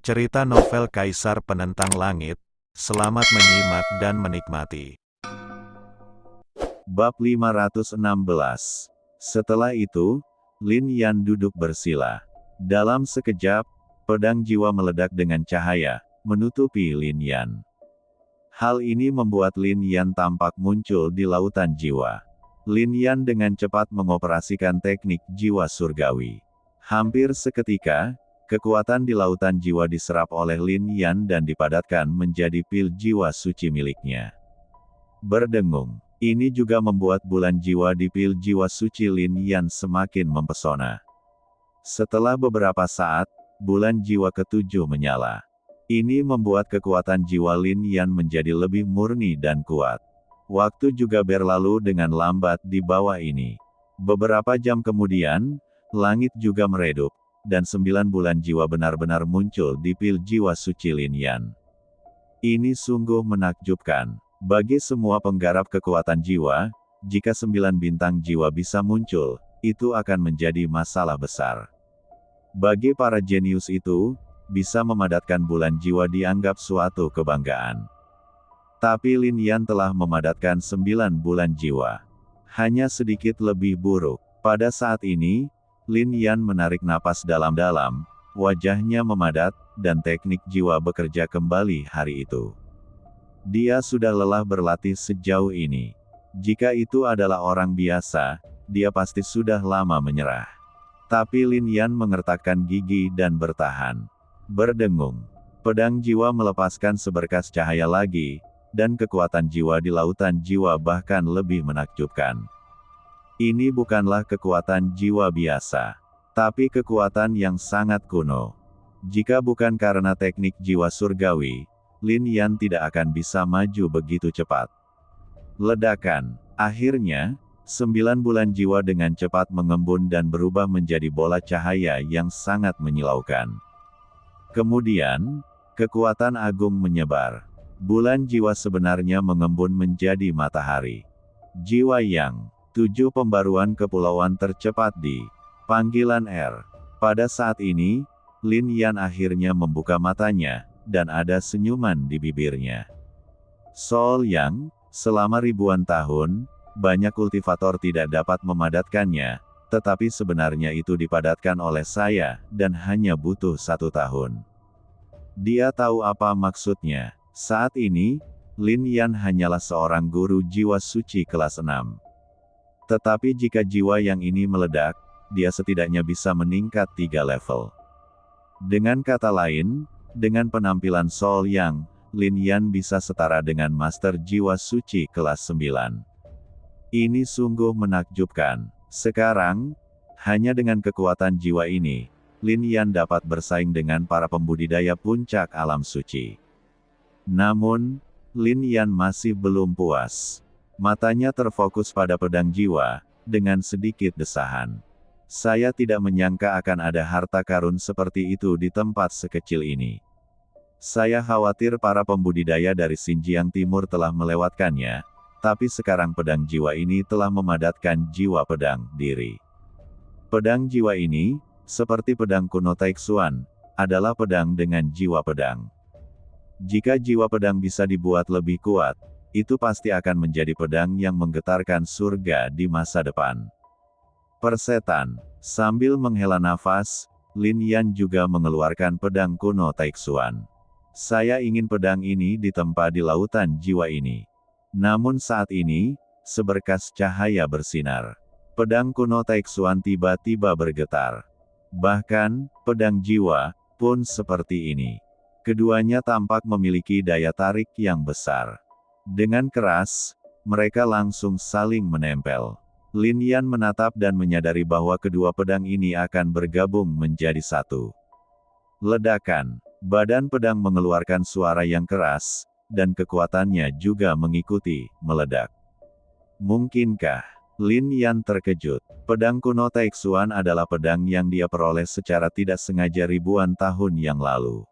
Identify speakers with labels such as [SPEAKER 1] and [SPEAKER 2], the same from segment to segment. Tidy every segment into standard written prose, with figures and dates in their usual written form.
[SPEAKER 1] Cerita novel Kaisar Penentang Langit. Selamat menyimak dan menikmati.
[SPEAKER 2] Bab 516. Setelah itu, Lin Yan duduk bersila. Dalam sekejap, pedang jiwa meledak dengan cahaya, menutupi Lin Yan. Hal ini membuat Lin Yan tampak muncul di lautan jiwa. Lin Yan dengan cepat mengoperasikan teknik jiwa surgawi. Hampir seketika, kekuatan di lautan jiwa diserap oleh Lin Yan dan dipadatkan menjadi pil jiwa suci miliknya. Berdengung. Ini juga membuat bulan jiwa di pil jiwa suci Lin Yan semakin mempesona. Setelah beberapa saat, bulan jiwa ketujuh menyala. Ini membuat kekuatan jiwa Lin Yan menjadi lebih murni dan kuat. Waktu juga berlalu dengan lambat di bawah ini. Beberapa jam kemudian, langit juga meredup, dan 9 bulan jiwa benar-benar muncul di pil jiwa suci Lin Yan. Ini sungguh menakjubkan. Bagi semua penggarap kekuatan jiwa, jika 9 bintang jiwa bisa muncul, itu akan menjadi masalah besar. Bagi para jenius itu, bisa memadatkan bulan jiwa dianggap suatu kebanggaan. Tapi Lin Yan telah memadatkan 9 bulan jiwa. Hanya sedikit lebih buruk. Pada saat ini, Lin Yan menarik napas dalam-dalam, wajahnya memadat, dan teknik jiwa bekerja kembali hari itu. Dia sudah lelah berlatih sejauh ini. Jika itu adalah orang biasa, dia pasti sudah lama menyerah. Tapi Lin Yan mengertakkan gigi dan bertahan. Berdengung. Pedang jiwa melepaskan seberkas cahaya lagi, dan kekuatan jiwa di lautan jiwa bahkan lebih menakjubkan. Ini bukanlah kekuatan jiwa biasa, tapi kekuatan yang sangat kuno. Jika bukan karena teknik jiwa surgawi, Lin Yan tidak akan bisa maju begitu cepat. Ledakan. Akhirnya, 9 bulan jiwa dengan cepat mengembun dan berubah menjadi bola cahaya yang sangat menyilaukan. Kemudian, kekuatan agung menyebar. Bulan jiwa sebenarnya mengembun menjadi matahari. Jiwa yang 7 pembaruan kepulauan tercepat di panggilan R. Pada saat ini, Lin Yan akhirnya membuka matanya, dan ada senyuman di bibirnya. Sol Yang, selama ribuan tahun, banyak kultivator tidak dapat memadatkannya, tetapi sebenarnya itu dipadatkan oleh saya, dan hanya butuh 1 tahun. Dia tahu apa maksudnya. Saat ini, Lin Yan hanyalah seorang guru jiwa suci kelas 6. Tetapi jika jiwa yang ini meledak, dia setidaknya bisa meningkat 3 level. Dengan kata lain, dengan penampilan Sol Yang, Lin Yan bisa setara dengan Master Jiwa Suci kelas 9. Ini sungguh menakjubkan. Sekarang, hanya dengan kekuatan jiwa ini, Lin Yan dapat bersaing dengan para pembudidaya puncak alam suci. Namun, Lin Yan masih belum puas. Matanya terfokus pada pedang jiwa, dengan sedikit desahan. Saya tidak menyangka akan ada harta karun seperti itu di tempat sekecil ini. Saya khawatir para pembudidaya dari Xinjiang Timur telah melewatkannya, tapi sekarang pedang jiwa ini telah memadatkan jiwa pedang diri. Pedang jiwa ini, seperti pedang kuno Taixuan, adalah pedang dengan jiwa pedang. Jika jiwa pedang bisa dibuat lebih kuat, itu pasti akan menjadi pedang yang menggetarkan surga di masa depan. Persetan. Sambil menghela nafas, Lin Yan juga mengeluarkan pedang kuno Taixuan. Saya ingin pedang ini ditempa di lautan jiwa ini. Namun saat ini, seberkas cahaya bersinar. Pedang kuno Taixuan tiba-tiba bergetar. Bahkan, pedang jiwa pun seperti ini. Keduanya tampak memiliki daya tarik yang besar. Dengan keras, mereka langsung saling menempel. Lin Yan menatap dan menyadari bahwa kedua pedang ini akan bergabung menjadi satu. Ledakan. Badan pedang mengeluarkan suara yang keras, dan kekuatannya juga mengikuti, meledak. Mungkinkah? Lin Yan terkejut. Pedang kuno Taixuan adalah pedang yang dia peroleh secara tidak sengaja ribuan tahun yang lalu.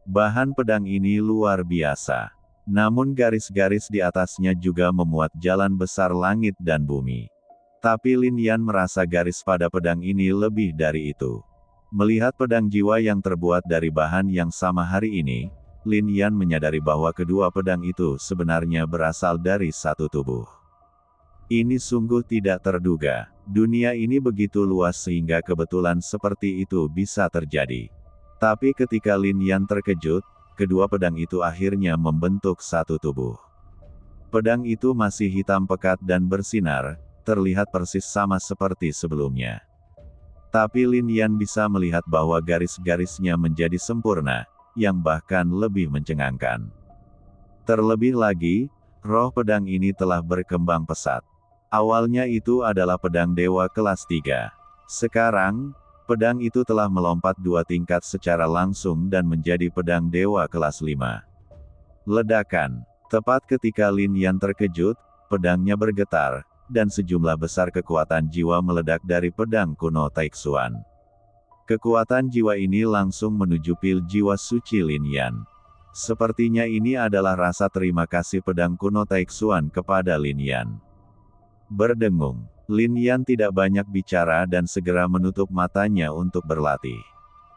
[SPEAKER 2] Bahan pedang ini luar biasa. Namun garis-garis di atasnya juga memuat jalan besar langit dan bumi. Tapi Lin Yan merasa garis pada pedang ini lebih dari itu. Melihat pedang jiwa yang terbuat dari bahan yang sama hari ini, Lin Yan menyadari bahwa kedua pedang itu sebenarnya berasal dari satu tubuh. Ini sungguh tidak terduga. Dunia ini begitu luas sehingga kebetulan seperti itu bisa terjadi. Tapi ketika Lin Yan terkejut, kedua pedang itu akhirnya membentuk satu tubuh. Pedang itu masih hitam pekat dan bersinar, terlihat persis sama seperti sebelumnya. Tapi Lin Yan bisa melihat bahwa garis-garisnya menjadi sempurna, yang bahkan lebih mencengangkan. Terlebih lagi, roh pedang ini telah berkembang pesat. Awalnya itu adalah pedang dewa kelas 3. Sekarang, pedang itu telah melompat 2 tingkat secara langsung dan menjadi pedang dewa kelas 5. Ledakan. Tepat ketika Lin Yan terkejut, pedangnya bergetar, dan sejumlah besar kekuatan jiwa meledak dari pedang kuno Taixuan. Kekuatan jiwa ini langsung menuju pil jiwa suci Lin Yan. Sepertinya ini adalah rasa terima kasih pedang kuno Taixuan kepada Lin Yan. Berdengung, Lin Yan tidak banyak bicara dan segera menutup matanya untuk berlatih.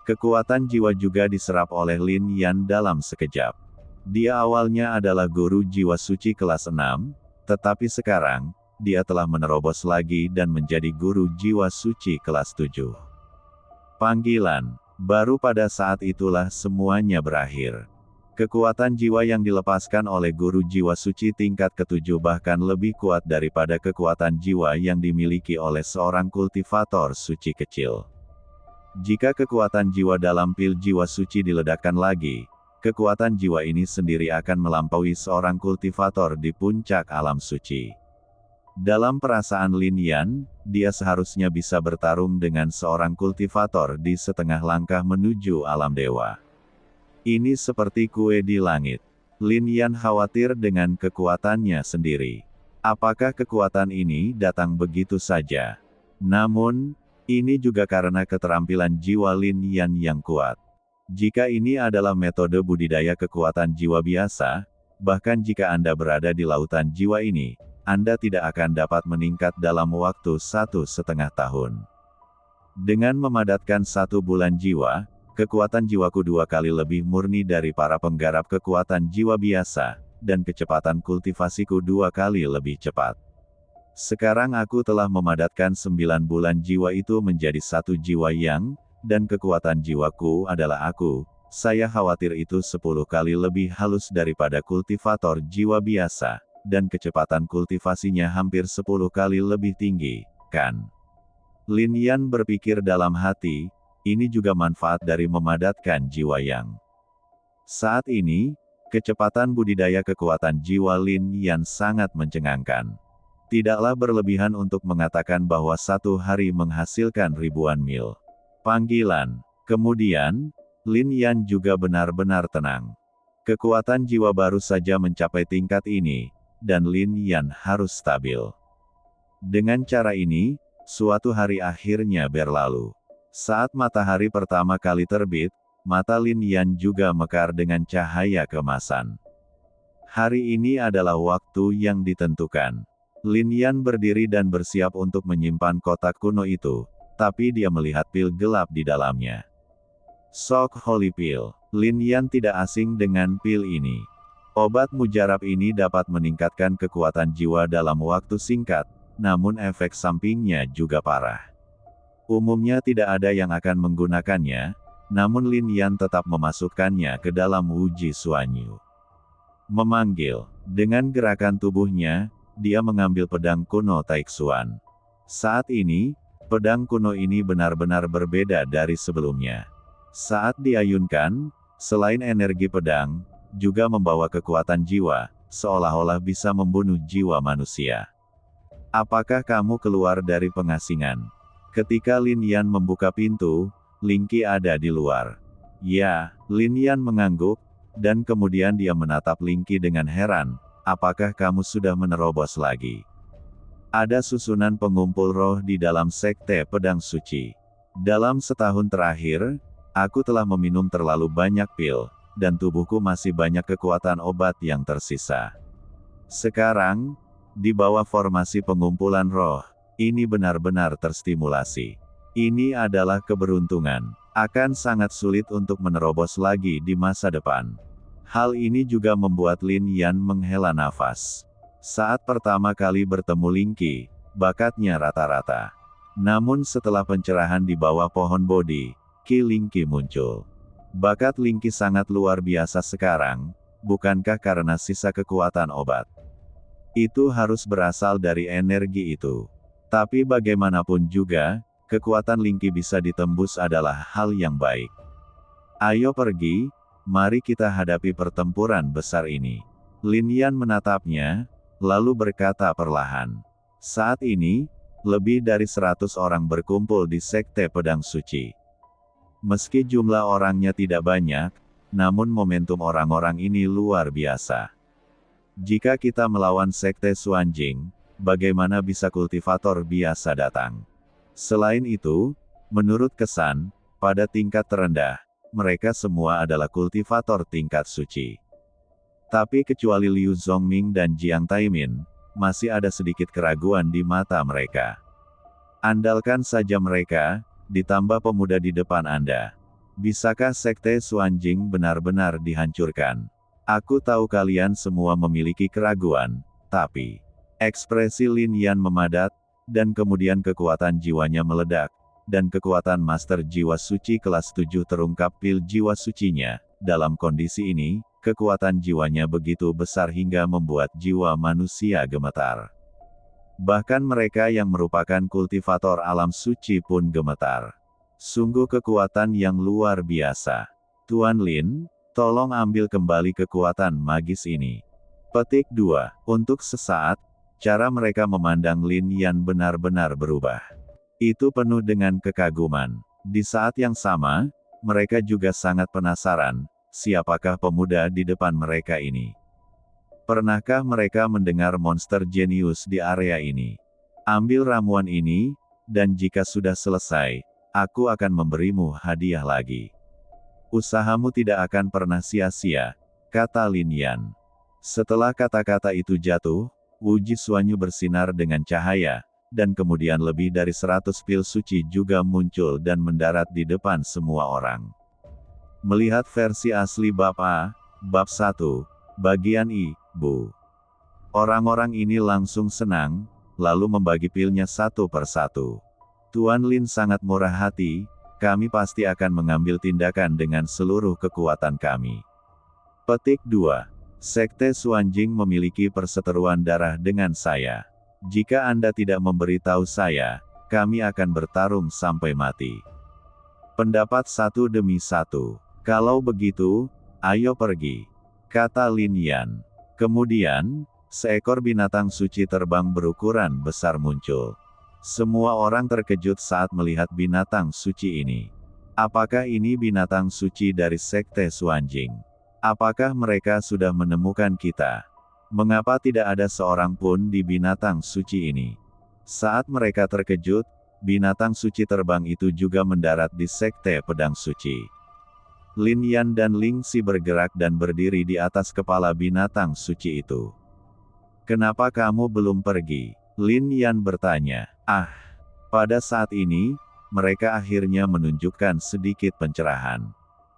[SPEAKER 2] Kekuatan jiwa juga diserap oleh Lin Yan dalam sekejap. Dia awalnya adalah guru jiwa suci kelas 6, tetapi sekarang, dia telah menerobos lagi dan menjadi guru jiwa suci kelas 7. Panggilan. Baru pada saat itulah semuanya berakhir. Kekuatan jiwa yang dilepaskan oleh guru jiwa suci tingkat ke-7 bahkan lebih kuat daripada kekuatan jiwa yang dimiliki oleh seorang kultivator suci kecil. Jika kekuatan jiwa dalam pil jiwa suci diledakkan lagi, kekuatan jiwa ini sendiri akan melampaui seorang kultivator di puncak alam suci. Dalam perasaan Lin Yan, dia seharusnya bisa bertarung dengan seorang kultivator di setengah langkah menuju alam dewa. Ini seperti kue di langit. Lin Yan khawatir dengan kekuatannya sendiri. Apakah kekuatan ini datang begitu saja? Namun, ini juga karena keterampilan jiwa Lin Yan yang kuat. Jika ini adalah metode budidaya kekuatan jiwa biasa, bahkan jika Anda berada di lautan jiwa ini, Anda tidak akan dapat meningkat dalam waktu 1,5 tahun. Dengan memadatkan 1 bulan jiwa, kekuatan jiwaku 2 kali lebih murni dari para penggarap kekuatan jiwa biasa, dan kecepatan kultivasiku 2 kali lebih cepat. Sekarang aku telah memadatkan 9 bulan jiwa itu menjadi 1 jiwa yang, dan kekuatan jiwaku adalah aku. Saya khawatir itu 10 kali lebih halus daripada kultivator jiwa biasa, dan kecepatan kultivasinya hampir 10 kali lebih tinggi, kan? Lin Yan berpikir dalam hati, ini juga manfaat dari memadatkan jiwa yang. Saat ini, kecepatan budidaya kekuatan jiwa Lin Yan sangat mencengangkan. Tidaklah berlebihan untuk mengatakan bahwa 1 hari menghasilkan ribuan mil. Panggilan. Kemudian, Lin Yan juga benar-benar tenang. Kekuatan jiwa baru saja mencapai tingkat ini, dan Lin Yan harus stabil. Dengan cara ini, suatu hari akhirnya berlalu. Saat matahari pertama kali terbit, mata Lin Yan juga mekar dengan cahaya keemasan. Hari ini adalah waktu yang ditentukan. Lin Yan berdiri dan bersiap untuk menyimpan kotak kuno itu. Tapi dia melihat pil gelap di dalamnya. Shock Holy Pill. Lin Yan tidak asing dengan pil ini. Obat mujarab ini dapat meningkatkan kekuatan jiwa dalam waktu singkat, namun efek sampingnya juga parah. Umumnya tidak ada yang akan menggunakannya, namun Lin Yan tetap memasukkannya ke dalam Wuji Suanyu. Memanggil. Dengan gerakan tubuhnya, dia mengambil pedang kuno Taixuan. Saat ini, pedang kuno ini benar-benar berbeda dari sebelumnya. Saat diayunkan, selain energi pedang, juga membawa kekuatan jiwa, seolah-olah bisa membunuh jiwa manusia. Apakah kamu keluar dari pengasingan? Ketika Lin Yan membuka pintu, Ling Qi ada di luar. Ya, Lin Yan mengangguk, dan kemudian dia menatap Ling Qi dengan heran, apakah kamu sudah menerobos lagi? Ada susunan pengumpul roh di dalam sekte pedang suci. Dalam setahun terakhir, aku telah meminum terlalu banyak pil, dan tubuhku masih banyak kekuatan obat yang tersisa. Sekarang, di bawah formasi pengumpulan roh, ini benar-benar terstimulasi. Ini adalah keberuntungan. akan sangat sulit untuk menerobos lagi di masa depan. Hal ini juga membuat Lin Yan menghela nafas. Saat pertama kali bertemu Lingqi, bakatnya rata-rata. Namun setelah pencerahan di bawah pohon Bodhi, Qi Lingqi muncul. Bakat Lingqi sangat luar biasa sekarang, bukankah karena sisa kekuatan obat? Itu harus berasal dari energi itu. Tapi bagaimanapun juga, kekuatan Lingqi bisa ditembus adalah hal yang baik. Ayo pergi, mari kita hadapi pertempuran besar ini. Lin Yan menatapnya, lalu berkata perlahan. Saat ini, lebih dari 100 orang berkumpul di Sekte Pedang Suci. Meski jumlah orangnya tidak banyak, namun momentum orang-orang ini luar biasa. Jika kita melawan Sekte Xuanjing, bagaimana bisa kultivator biasa datang? Selain itu, menurut kesan, pada tingkat terendah, mereka semua adalah kultivator tingkat suci. Tapi kecuali Liu Zongming dan Jiang Taimin, masih ada sedikit keraguan di mata mereka. Andalkan saja mereka, ditambah pemuda di depan Anda. Bisakah Sekte Xuanjing benar-benar dihancurkan? Aku tahu kalian semua memiliki keraguan, tapi... Ekspresi Lin Yan memadat, dan kemudian kekuatan jiwanya meledak, dan kekuatan Master Jiwa Suci kelas 7 terungkap pil jiwa sucinya. Dalam kondisi ini, kekuatan jiwanya begitu besar hingga membuat jiwa manusia gemetar. Bahkan mereka yang merupakan kultivator alam suci pun gemetar. Sungguh kekuatan yang luar biasa. Tuan Lin, tolong ambil kembali kekuatan magis ini. Petik 2. Untuk sesaat, cara mereka memandang Lin Yan benar-benar berubah. Itu penuh dengan kekaguman. Di saat yang sama, mereka juga sangat penasaran, siapakah pemuda di depan mereka ini. Pernahkah mereka mendengar monster jenius di area ini? Ambil ramuan ini, dan jika sudah selesai, aku akan memberimu hadiah lagi. Usahamu tidak akan pernah sia-sia, kata Lin Yan. Setelah kata-kata itu jatuh, Wuji Xuanyu bersinar dengan cahaya, dan kemudian lebih dari 100 pil suci juga muncul dan mendarat di depan semua orang. Melihat versi asli bab A, bab 1, bagian I, Bu. Orang-orang ini langsung senang, lalu membagi pilnya satu persatu. Tuan Lin sangat murah hati, kami pasti akan mengambil tindakan dengan seluruh kekuatan kami. Petik 2. Sekte Xuanjing memiliki perseteruan darah dengan saya. Jika Anda tidak memberitahu saya, kami akan bertarung sampai mati. Pendapat satu demi satu. Kalau begitu, ayo pergi, kata Lin Yan. Kemudian, seekor binatang suci terbang berukuran besar muncul. Semua orang terkejut saat melihat binatang suci ini. Apakah ini binatang suci dari Sekte Xuanjing? Apakah mereka sudah menemukan kita? Mengapa tidak ada seorang pun di binatang suci ini? Saat mereka terkejut, binatang suci terbang itu juga mendarat di Sekte Pedang Suci. Lin Yan dan Ling Xi bergerak dan berdiri di atas kepala binatang suci itu. Kenapa kamu belum pergi? Lin Yan bertanya. Pada saat ini, mereka akhirnya menunjukkan sedikit pencerahan.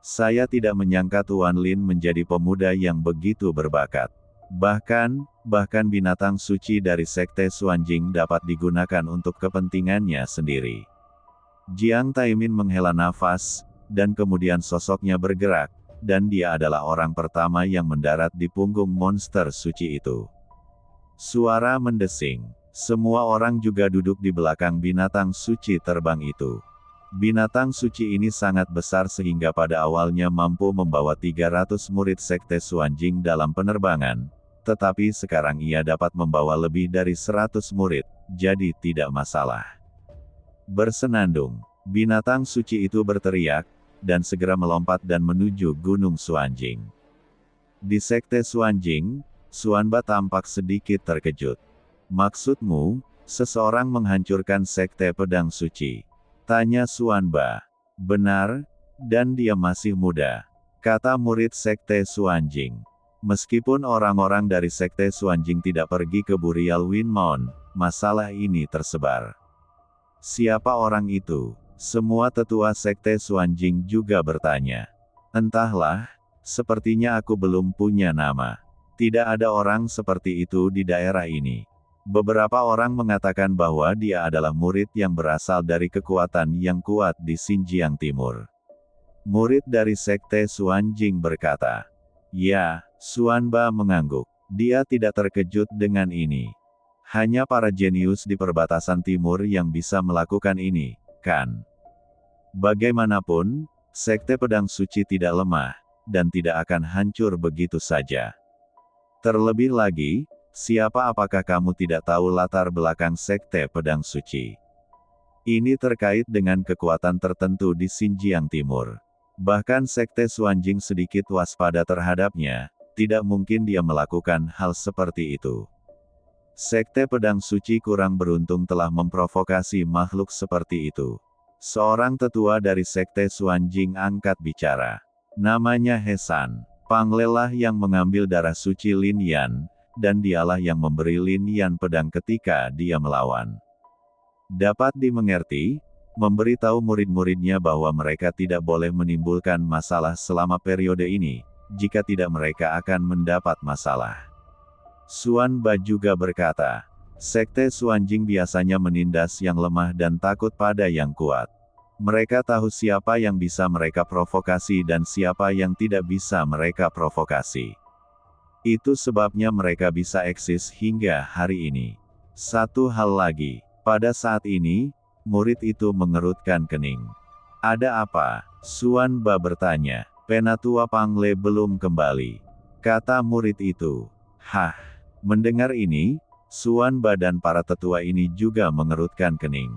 [SPEAKER 2] Saya tidak menyangka Tuan Lin menjadi pemuda yang begitu berbakat. Bahkan binatang suci dari Sekte Xuanjing dapat digunakan untuk kepentingannya sendiri. Jiang Taimin menghela nafas, dan kemudian sosoknya bergerak, dan dia adalah orang pertama yang mendarat di punggung monster suci itu. Suara mendesing. Semua orang juga duduk di belakang binatang suci terbang itu. Binatang suci ini sangat besar sehingga pada awalnya mampu membawa 300 murid Sekte Xuanjing dalam penerbangan, tetapi sekarang ia dapat membawa lebih dari 100 murid, jadi tidak masalah. Bersenandung, binatang suci itu berteriak, dan segera melompat dan menuju Gunung Xuanjing. Di Sekte Xuanjing, Xuanba tampak sedikit terkejut. Maksudmu, seseorang menghancurkan Sekte Pedang Suci? Tanya Xuanba. Benar, dan dia masih muda, kata murid Sekte Xuanjing. Meskipun orang-orang dari Sekte Xuanjing tidak pergi ke Burial Winmount, masalah ini tersebar. Siapa orang itu? Semua tetua sekte Xuanjing juga bertanya. Entahlah, sepertinya aku belum punya nama. Tidak ada orang seperti itu di daerah ini. Beberapa orang mengatakan bahwa dia adalah murid yang berasal dari kekuatan yang kuat di Xinjiang Timur. Murid dari sekte Xuanjing berkata. Ya, Xuanba mengangguk. Dia tidak terkejut dengan ini. Hanya para jenius di perbatasan timur yang bisa melakukan ini, kan? Bagaimanapun, sekte pedang suci tidak lemah, dan tidak akan hancur begitu saja. Terlebih lagi, apakah kamu tidak tahu latar belakang sekte pedang suci? Ini terkait dengan kekuatan tertentu di Xinjiang Timur. Bahkan sekte Xuanjing sedikit waspada terhadapnya, tidak mungkin dia melakukan hal seperti itu. Sekte pedang suci kurang beruntung telah memprovokasi makhluk seperti itu. Seorang tetua dari sekte Xuanjing angkat bicara. Namanya Hesan. Panglelah yang mengambil darah suci Lin Yan, dan dialah yang memberi Lin Yan pedang ketika dia melawan. Dapat dimengerti, memberitahu murid-muridnya bahwa mereka tidak boleh menimbulkan masalah selama periode ini, jika tidak mereka akan mendapat masalah. Xuanba juga berkata, sekte Xuanjing biasanya menindas yang lemah dan takut pada yang kuat. Mereka tahu siapa yang bisa mereka provokasi dan siapa yang tidak bisa mereka provokasi. Itu sebabnya mereka bisa eksis hingga hari ini. Satu hal lagi, pada saat ini, murid itu mengerutkan kening. Ada apa? Xuanba bertanya. Penatua Pangle belum kembali. Kata murid itu. Hah. Mendengar ini, Xuanba dan para tetua ini juga mengerutkan kening.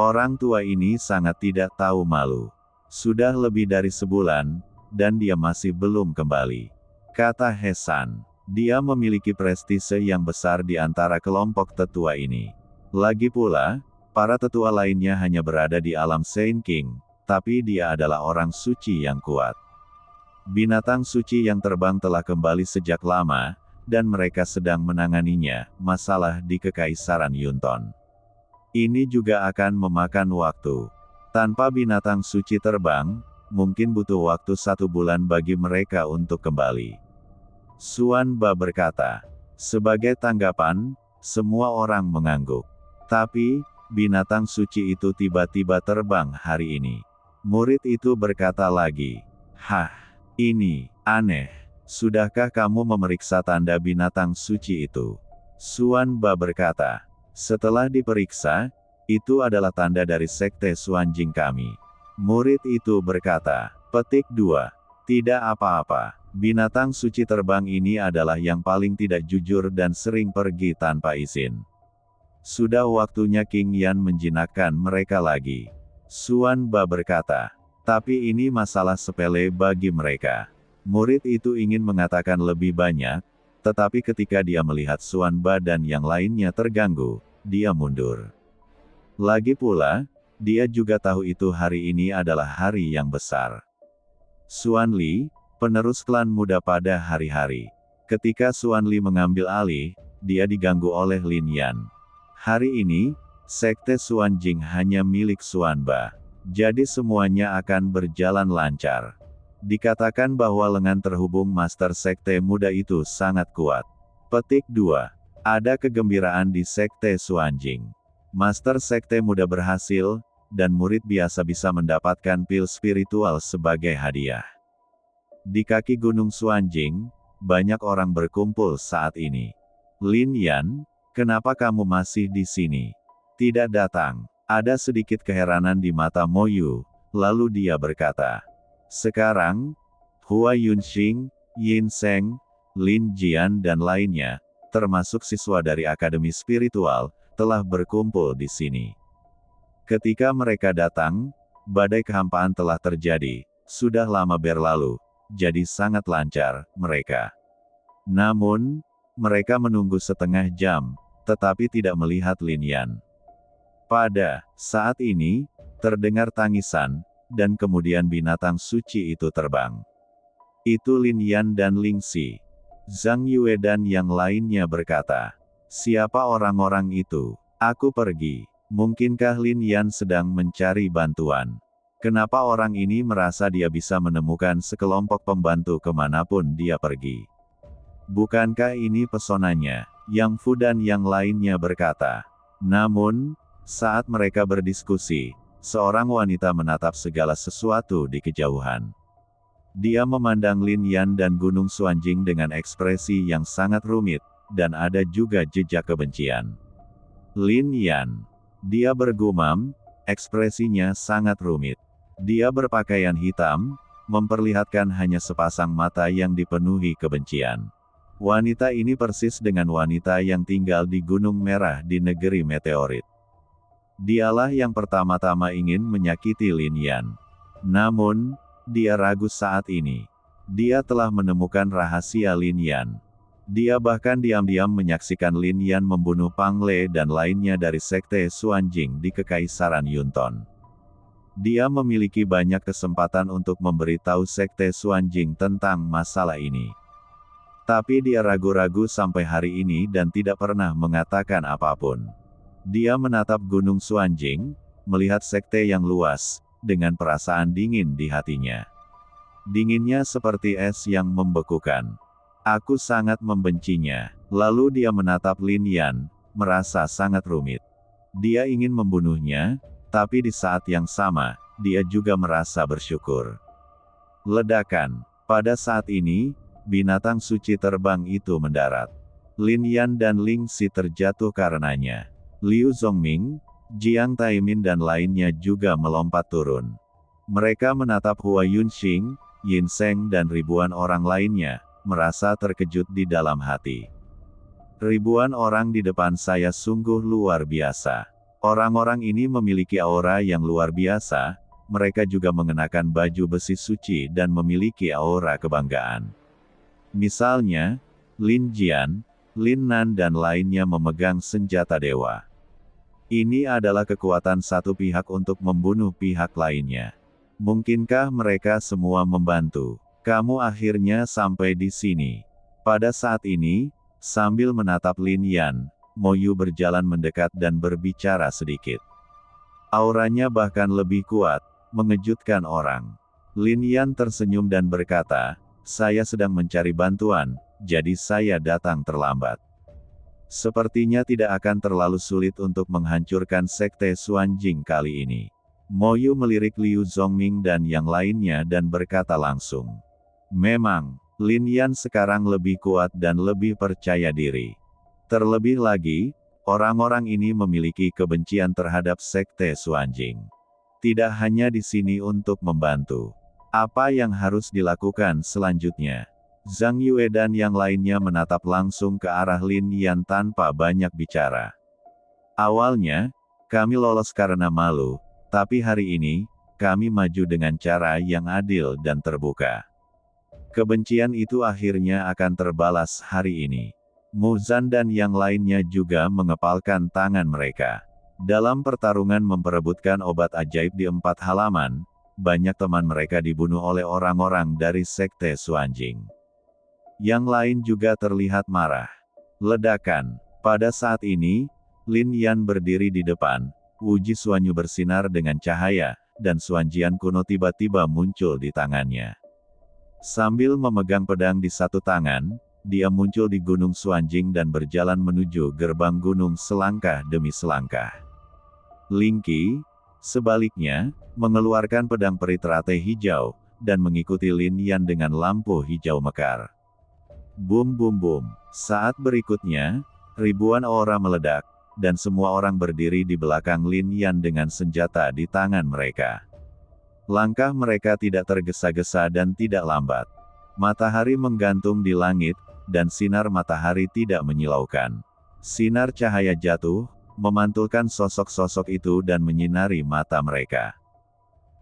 [SPEAKER 2] Orang tua ini sangat tidak tahu malu. Sudah lebih dari sebulan, dan dia masih belum kembali. Kata Hesan, dia memiliki prestise yang besar di antara kelompok tetua ini. Lagi pula, para tetua lainnya hanya berada di alam Saint King, tapi dia adalah orang suci yang kuat. Binatang suci yang terbang telah kembali sejak lama, dan mereka sedang menanganinya, masalah di Kekaisaran Yunton. Ini juga akan memakan waktu. Tanpa binatang suci terbang, mungkin butuh waktu 1 bulan bagi mereka untuk kembali. Xuanba berkata. Sebagai tanggapan, semua orang mengangguk. Tapi, binatang suci itu tiba-tiba terbang hari ini. Murid itu berkata lagi. Hah, ini aneh. Sudahkah kamu memeriksa tanda binatang suci itu? Xuanba berkata. Setelah diperiksa, itu adalah tanda dari sekte Xuanjing kami. Murid itu berkata, petik 2. Tidak apa-apa. Binatang suci terbang ini adalah yang paling tidak jujur dan sering pergi tanpa izin. Sudah waktunya King Yan menjinakkan mereka lagi. Xuanba berkata, tapi ini masalah sepele bagi mereka. Murid itu ingin mengatakan lebih banyak, tetapi ketika dia melihat Xuanba dan yang lainnya terganggu, dia mundur. Lagi pula, dia juga tahu itu hari ini adalah hari yang besar. Xuanli, penerus klan muda pada hari-hari. Ketika Xuanli mengambil alih, dia diganggu oleh Lin Yan. Hari ini, sekte Xuanjing hanya milik Xuanba. Jadi semuanya akan berjalan lancar. Dikatakan bahwa lengan terhubung master sekte muda itu sangat kuat. Petik 2. Ada kegembiraan di sekte Xuanjing. Master sekte muda berhasil, dan murid biasa bisa mendapatkan pil spiritual sebagai hadiah. Di kaki gunung Xuanjing, banyak orang berkumpul saat ini. Lin Yan, kenapa kamu masih di sini? Tidak datang. Ada sedikit keheranan di mata Mo Yu, lalu dia berkata. Sekarang, Hua Yunxing, Yin Sheng, Lin Jian dan lainnya, termasuk siswa dari Akademi Spiritual, telah berkumpul di sini. Ketika mereka datang, badai kehampaan telah terjadi, sudah lama berlalu, jadi sangat lancar, mereka. Namun, mereka menunggu setengah jam, tetapi tidak melihat Lin Yan. Pada saat ini, terdengar tangisan, dan kemudian binatang suci itu terbang. Itu Lin Yan dan Ling Xi. Zhang Yue dan yang lainnya berkata, siapa orang-orang itu? Aku pergi. Mungkinkah Lin Yan sedang mencari bantuan? Kenapa orang ini merasa dia bisa menemukan sekelompok pembantu kemanapun dia pergi? Bukankah ini pesonanya? Yang Fu dan yang lainnya berkata. Namun, saat mereka berdiskusi, seorang wanita menatap segala sesuatu di kejauhan. Dia memandang Lin Yan dan Gunung Suanjing dengan ekspresi yang sangat rumit, dan ada juga jejak kebencian. Lin Yan. Dia bergumam, ekspresinya sangat rumit. Dia berpakaian hitam, memperlihatkan hanya sepasang mata yang dipenuhi kebencian. Wanita ini persis dengan wanita yang tinggal di Gunung Merah di negeri meteorit. Dialah yang pertama-tama ingin menyakiti Lin Yan. Namun, dia ragu saat ini. Dia telah menemukan rahasia Lin Yan. Dia bahkan diam-diam menyaksikan Lin Yan membunuh Pang Le dan lainnya dari Sekte Suanjing di Kekaisaran Yunton. Dia memiliki banyak kesempatan untuk memberitahu Sekte Suanjing tentang masalah ini. Tapi dia ragu-ragu sampai hari ini dan tidak pernah mengatakan apapun. Dia menatap Gunung Suanjing, melihat sekte yang luas, dengan perasaan dingin di hatinya. Dinginnya seperti es yang membekukan. Aku sangat membencinya. Lalu dia menatap Lin Yan, merasa sangat rumit. Dia ingin membunuhnya, tapi di saat yang sama, dia juga merasa bersyukur. Ledakan. Pada saat ini, binatang suci terbang itu mendarat. Lin Yan dan Ling Si terjatuh karenanya. Liu Zongming, Jiang Taimin dan lainnya juga melompat turun. Mereka menatap Hua Yunxing, Yin Seng dan ribuan orang lainnya, merasa terkejut di dalam hati. Ribuan orang di depan saya sungguh luar biasa. Orang-orang ini memiliki aura yang luar biasa, mereka juga mengenakan baju besi suci dan memiliki aura kebanggaan. Misalnya, Lin Jian, Lin Nan dan lainnya memegang senjata dewa. Ini adalah kekuatan satu pihak untuk membunuh pihak lainnya. Mungkinkah mereka semua membantu? Kamu akhirnya sampai di sini. Pada saat ini, sambil menatap Lin Yan, Mo Yu berjalan mendekat dan berbicara sedikit. Auranya bahkan lebih kuat, mengejutkan orang. Lin Yan tersenyum dan berkata, saya sedang mencari bantuan, jadi saya datang terlambat. Sepertinya tidak akan terlalu sulit untuk menghancurkan Sekte Suanjing kali ini. Mo Yu melirik Liu Zongming dan yang lainnya dan berkata langsung. Memang, Lin Yan sekarang lebih kuat dan lebih percaya diri. Terlebih lagi, orang-orang ini memiliki kebencian terhadap Sekte Suanjing. Tidak hanya di sini untuk membantu. Apa yang harus dilakukan selanjutnya? Zhang Yue dan yang lainnya menatap langsung ke arah Lin Yan tanpa banyak bicara. Awalnya, kami lolos karena malu, tapi hari ini, kami maju dengan cara yang adil dan terbuka. Kebencian itu akhirnya akan terbalas hari ini. Mu Zan dan yang lainnya juga mengepalkan tangan mereka. Dalam pertarungan memperebutkan obat ajaib di 4 halaman, banyak teman mereka dibunuh oleh orang-orang dari Sekte Suanjing. Yang lain juga terlihat marah. Ledakan. Pada saat ini, Lin Yan berdiri di depan, Wuji Suanyu bersinar dengan cahaya, dan Suanjian kuno tiba-tiba muncul di tangannya. Sambil memegang pedang di satu tangan, dia muncul di Gunung Suanjing dan berjalan menuju gerbang gunung selangkah demi selangkah. Ling Qi, sebaliknya, mengeluarkan pedang peri teratai hijau, dan mengikuti Lin Yan dengan lampu hijau mekar. Bum bum bum. Saat berikutnya, ribuan aura meledak, dan semua orang berdiri di belakang Lin Yan dengan senjata di tangan mereka. Langkah mereka tidak tergesa-gesa dan tidak lambat. Matahari menggantung di langit, dan sinar matahari tidak menyilaukan. Sinar cahaya jatuh, memantulkan sosok-sosok itu dan menyinari mata mereka.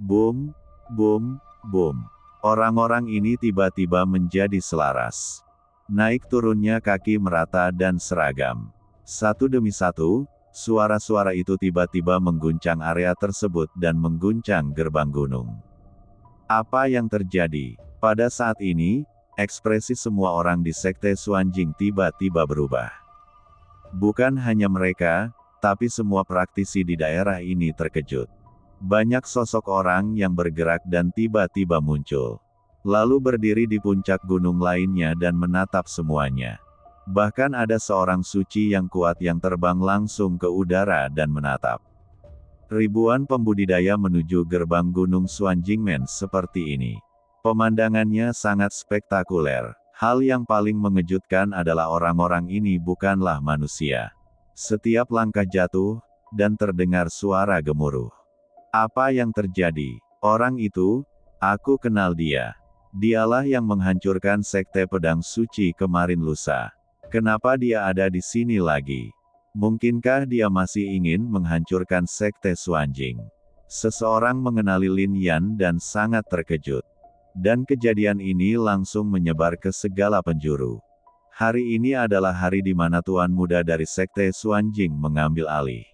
[SPEAKER 2] Boom, boom, boom. Orang-orang ini tiba-tiba menjadi selaras. Naik turunnya kaki merata dan seragam. Satu demi satu, suara-suara itu tiba-tiba mengguncang area tersebut dan mengguncang gerbang gunung. Apa yang terjadi? Pada saat ini, ekspresi semua orang di Sekte Suanjing tiba-tiba berubah. Bukan hanya mereka, tapi semua praktisi di daerah ini terkejut. Banyak sosok orang yang bergerak dan tiba-tiba muncul. Lalu berdiri di puncak gunung lainnya dan menatap semuanya. Bahkan ada seorang suci yang kuat yang terbang langsung ke udara dan menatap. Ribuan pembudidaya menuju gerbang gunung Suanjingmen seperti ini. Pemandangannya sangat spektakuler. Hal yang paling mengejutkan adalah orang-orang ini bukanlah manusia. Setiap langkah jatuh, dan terdengar suara gemuruh. Apa yang terjadi? Orang itu, aku kenal dia. Dialah yang menghancurkan sekte pedang suci kemarin lusa. Kenapa dia ada di sini lagi? Mungkinkah dia masih ingin menghancurkan sekte Suanjing? Seseorang mengenali Lin Yan dan sangat terkejut. Dan kejadian ini langsung menyebar ke segala penjuru. Hari ini adalah hari di mana tuan muda dari sekte Suanjing mengambil alih.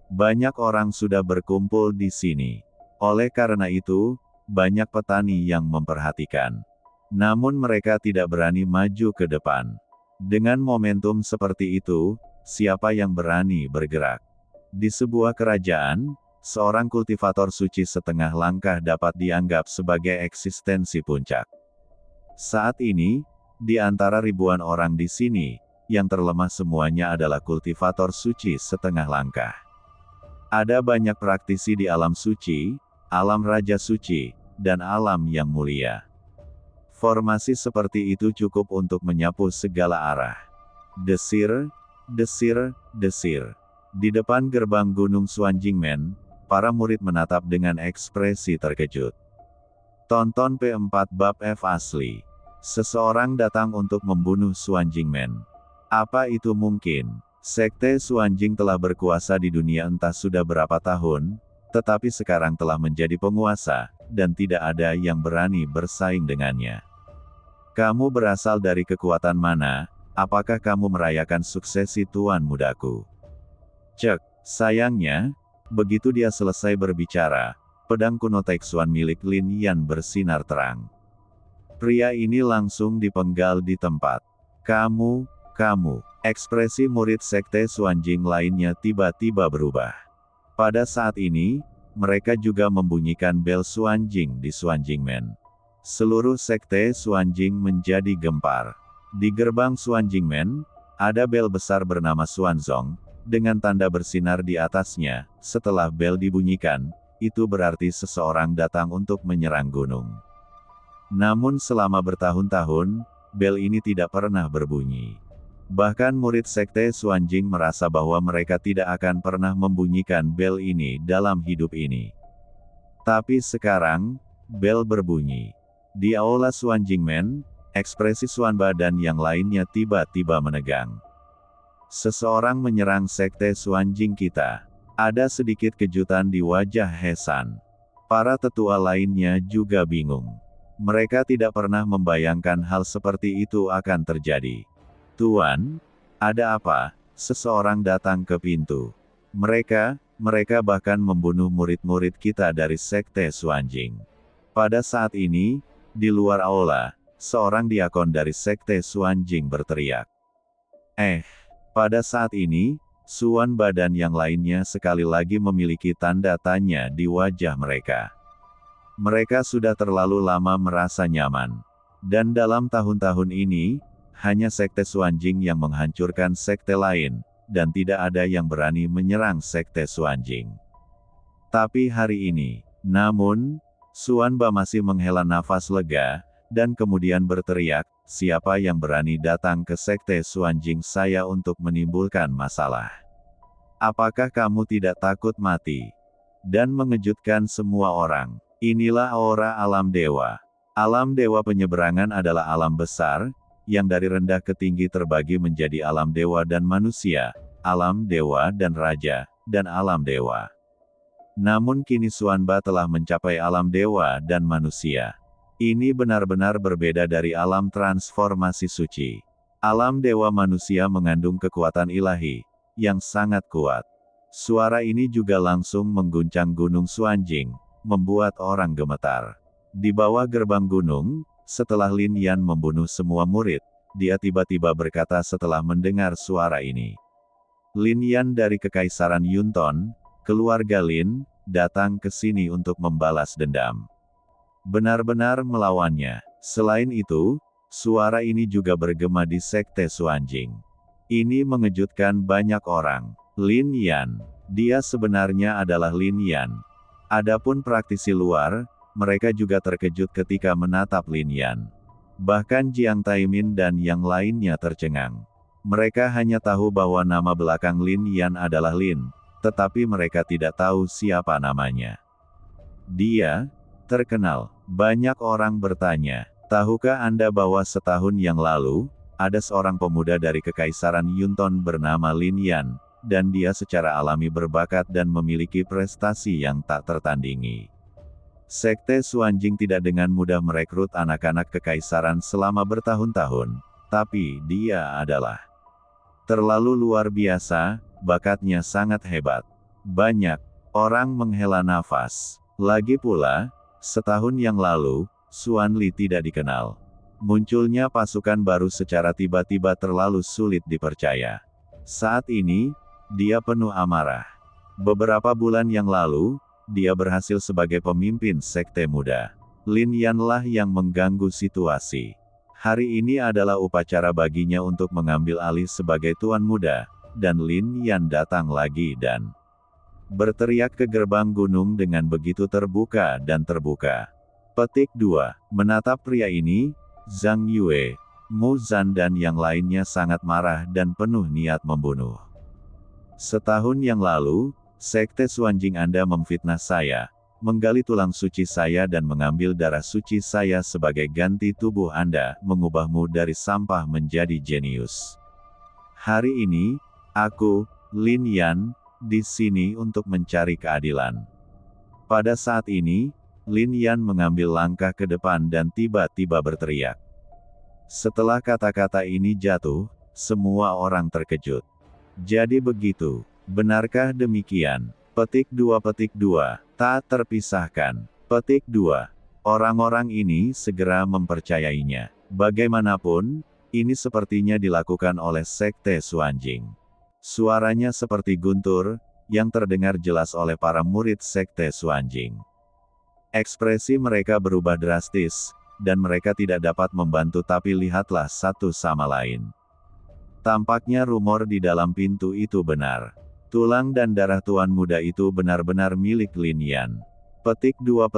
[SPEAKER 2] Banyak orang sudah berkumpul di sini. Oleh karena itu, banyak petani yang memperhatikan. Namun mereka tidak berani maju ke depan. Dengan momentum seperti itu, siapa yang berani bergerak? Di sebuah kerajaan, seorang kultivator suci setengah langkah dapat dianggap sebagai eksistensi puncak. Saat ini, di antara ribuan orang di sini, yang terlemah semuanya adalah kultivator suci setengah langkah. Ada banyak praktisi di alam suci, alam raja suci, dan alam yang mulia. Formasi seperti itu cukup untuk menyapu segala arah. Desir, desir, desir. Di depan gerbang gunung Suanjingmen, para murid menatap dengan ekspresi terkejut. Tonton P4 Bab F asli. Seseorang datang untuk membunuh Suanjingmen. Apa itu mungkin? Sekte Suanjing telah berkuasa di dunia entah sudah berapa tahun, tetapi sekarang telah menjadi penguasa, dan tidak ada yang berani bersaing dengannya. Kamu berasal dari kekuatan mana? Apakah kamu merayakan suksesi tuan mudaku? Cek, sayangnya, begitu dia selesai berbicara, pedang kuno Taixuan milik Lin Yan bersinar terang. Pria ini langsung dipenggal di tempat. Kamu, ekspresi murid sekte Suanjing lainnya tiba-tiba berubah. Pada saat ini, mereka juga membunyikan bel Suanjing di Suanjingmen. Seluruh sekte Suanjing menjadi gempar. Di gerbang Suanjingmen, ada bel besar bernama Suanzong, dengan tanda bersinar di atasnya. Setelah bel dibunyikan, itu berarti seseorang datang untuk menyerang gunung. Namun selama bertahun-tahun, bel ini tidak pernah berbunyi. Bahkan murid sekte Suanjing merasa bahwa mereka tidak akan pernah membunyikan bel ini dalam hidup ini. Tapi sekarang, bel berbunyi. Di aula Suanjingmen, ekspresi Suanba dan yang lainnya tiba-tiba menegang. Seseorang menyerang sekte Suanjing kita. Ada sedikit kejutan di wajah Hesan. Para tetua lainnya juga bingung. Mereka tidak pernah membayangkan hal seperti itu akan terjadi. Tuan, ada apa? Seseorang datang ke pintu. Mereka bahkan membunuh murid-murid kita dari sekte Suanjing. Pada saat ini, di luar aula, seorang diakon dari sekte Suanjing berteriak. Pada saat ini, Suanba dan yang lainnya sekali lagi memiliki tanda tanya di wajah mereka. Mereka sudah terlalu lama merasa nyaman. Dan dalam tahun-tahun ini, hanya sekte Suanjing yang menghancurkan sekte lain, dan tidak ada yang berani menyerang sekte Suanjing. Tapi hari ini, namun, Suanba masih menghela nafas lega, dan kemudian berteriak, siapa yang berani datang ke sekte Suanjing saya untuk menimbulkan masalah? Apakah kamu tidak takut mati? Dan mengejutkan semua orang. Inilah aura alam dewa. Alam dewa penyeberangan adalah alam besar, yang dari rendah ke tinggi terbagi menjadi alam dewa dan manusia, alam dewa dan raja, dan alam dewa. Namun kini Suanba telah mencapai alam dewa dan manusia. Ini benar-benar berbeda dari alam transformasi suci. Alam dewa manusia mengandung kekuatan ilahi, yang sangat kuat. Suara ini juga langsung mengguncang gunung Suanjing, membuat orang gemetar. Di bawah gerbang gunung, setelah Lin Yan membunuh semua murid, dia tiba-tiba berkata setelah mendengar suara ini. Lin Yan dari Kekaisaran Yunton, keluarga Lin, datang ke sini untuk membalas dendam. Benar-benar melawannya. Selain itu, suara ini juga bergema di Sekte Xuanjing. Ini mengejutkan banyak orang. Lin Yan. Dia sebenarnya adalah Lin Yan. Adapun praktisi luar, mereka juga terkejut ketika menatap Lin Yan. Bahkan Jiang Taimin dan yang lainnya tercengang. Mereka hanya tahu bahwa nama belakang Lin Yan adalah Lin, tetapi mereka tidak tahu siapa namanya. Dia terkenal. Banyak orang bertanya, tahukah Anda bahwa setahun yang lalu, ada seorang pemuda dari Kekaisaran Yunton bernama Lin Yan, dan dia secara alami berbakat dan memiliki prestasi yang tak tertandingi. Sekte Xuanjing tidak dengan mudah merekrut anak-anak kekaisaran selama bertahun-tahun, tapi dia adalah terlalu luar biasa, bakatnya sangat hebat. Banyak orang menghela nafas. Lagi pula, setahun yang lalu, Xuan Li tidak dikenal. Munculnya pasukan baru secara tiba-tiba terlalu sulit dipercaya. Saat ini, dia penuh amarah. Beberapa bulan yang lalu, dia berhasil sebagai pemimpin sekte muda. Lin Yanlah yang mengganggu situasi. Hari ini adalah upacara baginya untuk mengambil alih sebagai tuan muda, dan Lin Yan datang lagi dan berteriak ke gerbang gunung dengan begitu terbuka dan terbuka. Petik 2. Menatap pria ini, Zhang Yue, Mu Zan dan yang lainnya sangat marah dan penuh niat membunuh. Setahun yang lalu, Sekte Xuanjing Anda memfitnah saya, menggali tulang suci saya dan mengambil darah suci saya sebagai ganti tubuh Anda, mengubahmu dari sampah menjadi jenius. Hari ini, aku, Lin Yan, di sini untuk mencari keadilan. Pada saat ini, Lin Yan mengambil langkah ke depan dan tiba-tiba berteriak. Setelah kata-kata ini jatuh, semua orang terkejut. Jadi begitu, benarkah demikian? Petik 2. Tak terpisahkan. Petik 2. Orang-orang ini segera mempercayainya. Bagaimanapun, ini sepertinya dilakukan oleh Sekte Xuanjing. Suaranya seperti guntur, yang terdengar jelas oleh para murid Sekte Xuanjing. Ekspresi mereka berubah drastis, dan mereka tidak dapat membantu tapi lihatlah satu sama lain. Tampaknya rumor di dalam pintu itu benar. Tulang dan darah tuan muda itu benar-benar milik Lin Yan. Petik 2.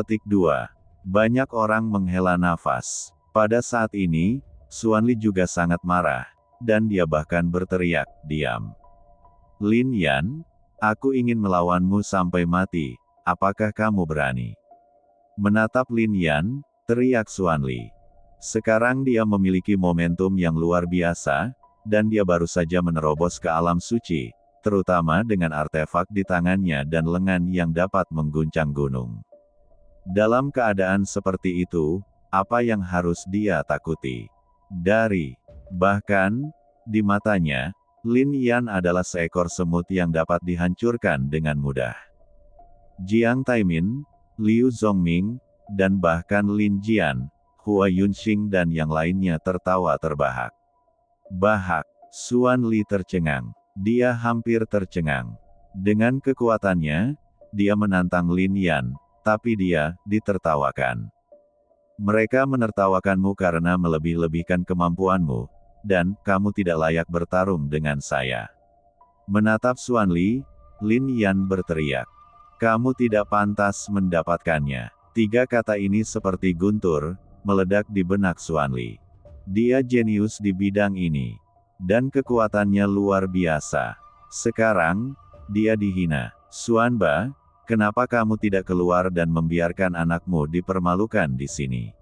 [SPEAKER 2] Banyak orang menghela nafas. Pada saat ini, Xuan Li juga sangat marah, dan dia bahkan berteriak, "Diam. Lin Yan, aku ingin melawanmu sampai mati, apakah kamu berani?" Menatap Lin Yan, teriak Xuan Li. Sekarang dia memiliki momentum yang luar biasa, dan dia baru saja menerobos ke alam suci, terutama dengan artefak di tangannya dan lengan yang dapat mengguncang gunung. Dalam keadaan seperti itu, apa yang harus dia takuti? Bahkan, di matanya, Lin Yan adalah seekor semut yang dapat dihancurkan dengan mudah. Jiang Taimin, Liu Zongming, dan bahkan Lin Jian, Hua Yunxing dan yang lainnya tertawa terbahak. Xuan Li tercengang. Dia hampir tercengang. Dengan kekuatannya, dia menantang Lin Yan, tapi dia ditertawakan. Mereka menertawakanmu karena melebih-lebihkan kemampuanmu, dan kamu tidak layak bertarung dengan saya. Menatap Xuan Li, Lin Yan berteriak. Kamu tidak pantas mendapatkannya. 3 kata ini seperti guntur, meledak di benak Xuan Li. Dia jenius di bidang ini. Dan kekuatannya luar biasa. Sekarang, dia dihina. Xuan Ba, kenapa kamu tidak keluar dan membiarkan anakmu dipermalukan di sini?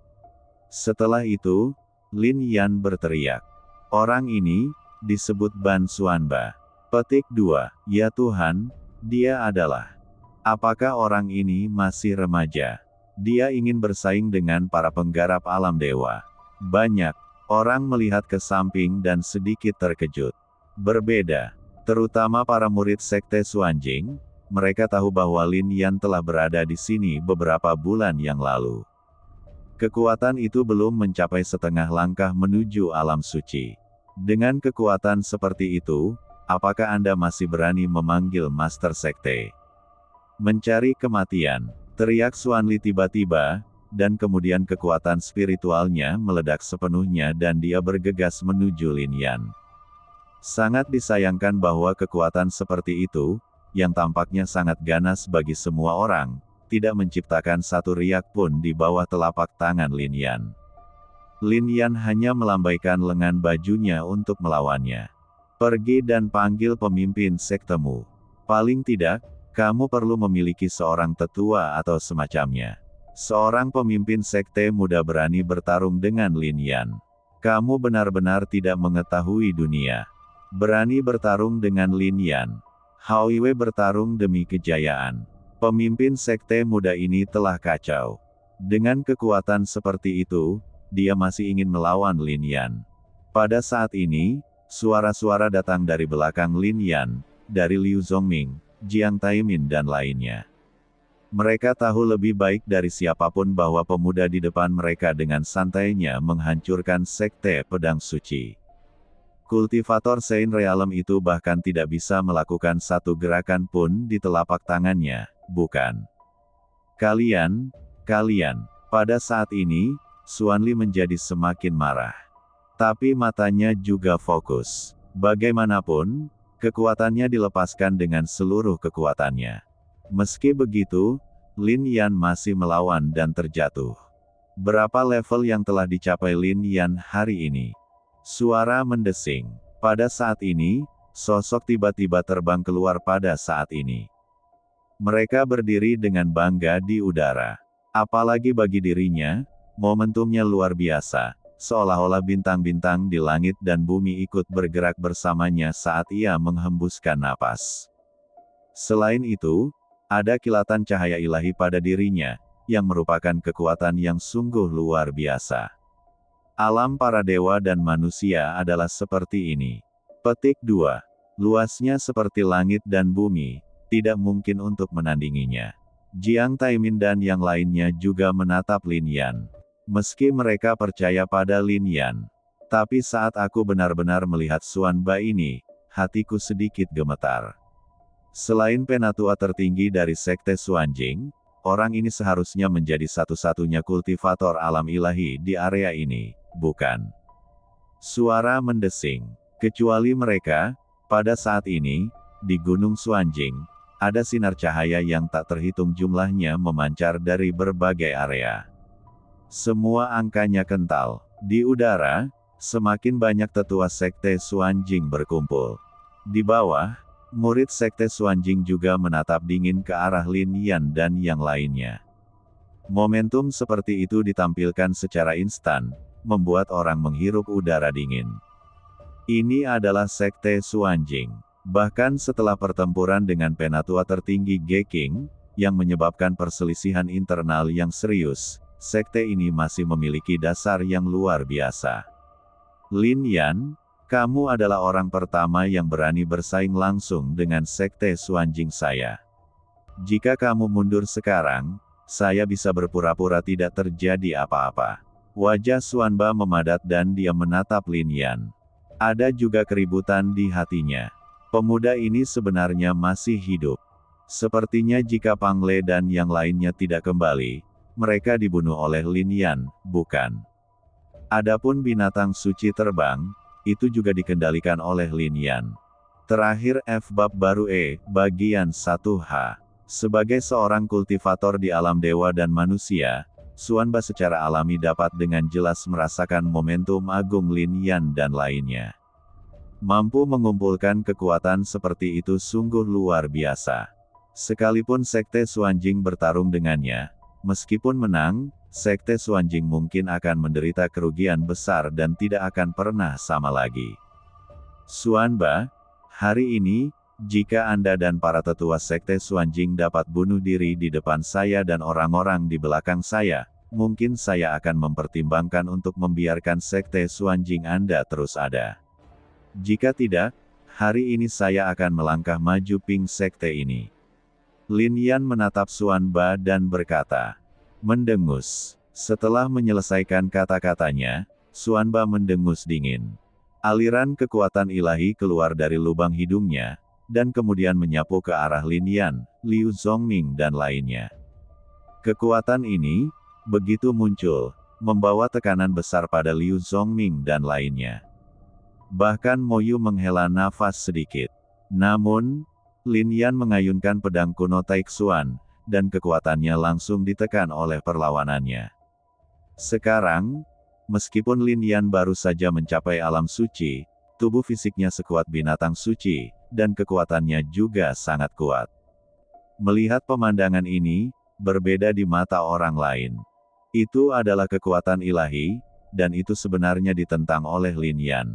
[SPEAKER 2] Setelah itu, Lin Yan berteriak. Orang ini, disebut Ban Xuan Ba. Petik 2. Ya Tuhan, dia adalah. Apakah orang ini masih remaja? Dia ingin bersaing dengan para penggarap alam dewa. Banyak orang melihat ke samping dan sedikit terkejut. Berbeda, terutama para murid Sekte Xuanjing, mereka tahu bahwa Lin Yan telah berada di sini beberapa bulan yang lalu. Kekuatan itu belum mencapai setengah langkah menuju alam suci. Dengan kekuatan seperti itu, apakah Anda masih berani memanggil Master Sekte? Mencari kematian, teriak Xuanli tiba-tiba, dan kemudian kekuatan spiritualnya meledak sepenuhnya dan dia bergegas menuju Lin Yan. Sangat disayangkan bahwa kekuatan seperti itu, yang tampaknya sangat ganas bagi semua orang, tidak menciptakan satu riak pun di bawah telapak tangan Lin Yan. Lin Yan hanya melambaikan lengan bajunya untuk melawannya. Pergi dan panggil pemimpin sektemu. Paling tidak, kamu perlu memiliki seorang tetua atau semacamnya. Seorang pemimpin sekte muda berani bertarung dengan Lin Yan. Kamu benar-benar tidak mengetahui dunia. Berani bertarung dengan Lin Yan. Hao Yue bertarung demi kejayaan. Pemimpin sekte muda ini telah kacau. Dengan kekuatan seperti itu, dia masih ingin melawan Lin Yan. Pada saat ini, suara-suara datang dari belakang Lin Yan, dari Liu Zongming, Jiang Taimin dan lainnya. Mereka tahu lebih baik dari siapapun bahwa pemuda di depan mereka dengan santainya menghancurkan sekte pedang suci. Kultivator Saint Realm itu bahkan tidak bisa melakukan satu gerakan pun di telapak tangannya, bukan? Kalian, pada saat ini, Xuanli menjadi semakin marah. Tapi matanya juga fokus. Bagaimanapun, kekuatannya dilepaskan dengan seluruh kekuatannya. Meski begitu, Lin Yan masih melawan dan terjatuh. Berapa level yang telah dicapai Lin Yan hari ini? Suara mendesing. Pada saat ini, sosok tiba-tiba terbang keluar pada saat ini. Mereka berdiri dengan bangga di udara. Apalagi bagi dirinya, momentumnya luar biasa. Seolah-olah bintang-bintang di langit dan bumi ikut bergerak bersamanya saat ia menghembuskan napas. Selain itu, ada kilatan cahaya ilahi pada dirinya, yang merupakan kekuatan yang sungguh luar biasa. Alam para dewa dan manusia adalah seperti ini. Petik 2. Luasnya seperti langit dan bumi, tidak mungkin untuk menandinginya. Jiang Taimin dan yang lainnya juga menatap Lin Yan. Meski mereka percaya pada Lin Yan. Tapi saat aku benar-benar melihat Xuanba ini, hatiku sedikit gemetar. Selain penatua tertinggi dari Sekte Xuanjing, orang ini seharusnya menjadi satu-satunya kultivator alam ilahi di area ini, bukan? Suara mendesing. Kecuali mereka, pada saat ini, di Gunung Xuanjing, ada sinar cahaya yang tak terhitung jumlahnya memancar dari berbagai area. Semua angkanya kental. Di udara, semakin banyak tetua Sekte Xuanjing berkumpul. Di bawah, murid Sekte Xuanjing juga menatap dingin ke arah Lin Yan dan yang lainnya. Momentum seperti itu ditampilkan secara instan, membuat orang menghirup udara dingin. Ini adalah Sekte Xuanjing. Bahkan setelah pertempuran dengan penatua tertinggi Geking, yang menyebabkan perselisihan internal yang serius, sekte ini masih memiliki dasar yang luar biasa. Lin Yan, kamu adalah orang pertama yang berani bersaing langsung dengan Sekte Xuanjing saya. Jika kamu mundur sekarang, saya bisa berpura-pura tidak terjadi apa-apa. Wajah Xuanba memadat dan dia menatap Lin Yan. Ada juga keributan di hatinya. Pemuda ini sebenarnya masih hidup. Sepertinya jika Pang Le dan yang lainnya tidak kembali, mereka dibunuh oleh Lin Yan, bukan? Adapun binatang suci terbang, itu juga dikendalikan oleh Lin Yan. Terakhir F-Bab baru bagian 1H. Sebagai seorang kultivator di alam dewa dan manusia, Xuanba secara alami dapat dengan jelas merasakan momentum agung Lin Yan dan lainnya. Mampu mengumpulkan kekuatan seperti itu sungguh luar biasa. Sekalipun Sekte Xuanjing bertarung dengannya, meskipun menang, Sekte Xuanjing mungkin akan menderita kerugian besar dan tidak akan pernah sama lagi. Xuanba, hari ini, jika Anda dan para tetua Sekte Xuanjing dapat bunuh diri di depan saya dan orang-orang di belakang saya, mungkin saya akan mempertimbangkan untuk membiarkan Sekte Xuanjing Anda terus ada. Jika tidak, hari ini saya akan melangkah maju ping sekte ini. Lin Yan menatap Xuanba dan berkata, mendengus. Setelah menyelesaikan kata-katanya, Xuanba mendengus dingin. Aliran kekuatan ilahi keluar dari lubang hidungnya, dan kemudian menyapu ke arah Lin Yan, Liu Zongming dan lainnya. Kekuatan ini, begitu muncul, membawa tekanan besar pada Liu Zongming dan lainnya. Bahkan Mo Yu menghela nafas sedikit. Namun, Lin Yan mengayunkan pedang kuno Taixuan, dan kekuatannya langsung ditekan oleh perlawanannya. Sekarang, meskipun Lin Yan baru saja mencapai alam suci, tubuh fisiknya sekuat binatang suci, dan kekuatannya juga sangat kuat. Melihat pemandangan ini, berbeda di mata orang lain. Itu adalah kekuatan ilahi, dan itu sebenarnya ditentang oleh Lin Yan.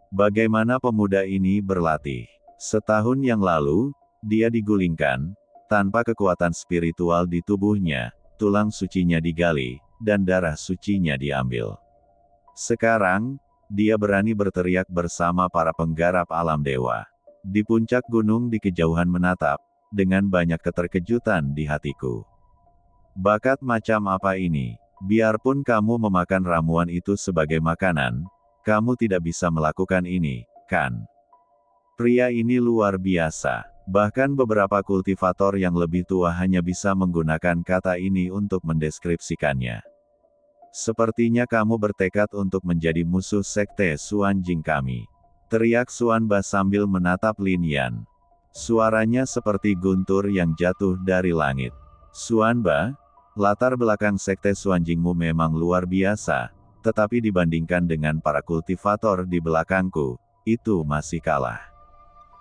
[SPEAKER 2] Bagaimana pemuda ini berlatih? Setahun yang lalu, dia digulingkan, tanpa kekuatan spiritual di tubuhnya, tulang sucinya digali, dan darah sucinya diambil. Sekarang, dia berani berteriak bersama para penggarap alam dewa. Di puncak gunung di kejauhan menatap, dengan banyak keterkejutan di hatiku. Bakat macam apa ini? Biarpun kamu memakan ramuan itu sebagai makanan, kamu tidak bisa melakukan ini, kan? Pria ini luar biasa. Bahkan beberapa kultivator yang lebih tua hanya bisa menggunakan kata ini untuk mendeskripsikannya. Sepertinya kamu bertekad untuk menjadi musuh sekte Xuanjing kami. Teriak Xuanba sambil menatap Lin Yan. Suaranya seperti guntur yang jatuh dari langit. Xuanba, latar belakang sekte Xuanjingmu memang luar biasa, tetapi dibandingkan dengan para kultivator di belakangku, itu masih kalah.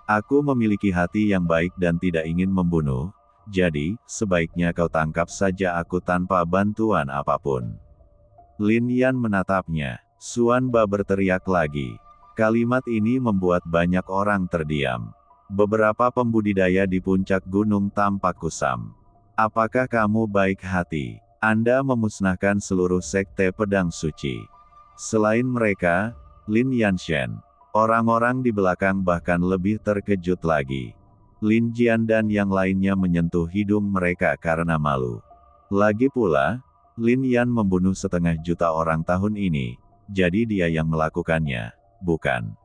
[SPEAKER 2] Aku memiliki hati yang baik dan tidak ingin membunuh, jadi, sebaiknya kau tangkap saja aku tanpa bantuan apapun. Lin Yan menatapnya. Xuanba berteriak lagi. Kalimat ini membuat banyak orang terdiam. Beberapa pembudidaya di puncak gunung tampak kusam. Apakah kamu baik hati? Anda memusnahkan seluruh sekte pedang suci. Selain mereka, Lin Yanshen. Orang-orang di belakang bahkan lebih terkejut lagi. Lin Jian dan yang lainnya menyentuh hidung mereka karena malu. Lagi pula, Lin Yan membunuh 500.000 orang tahun ini, jadi dia yang melakukannya, bukan?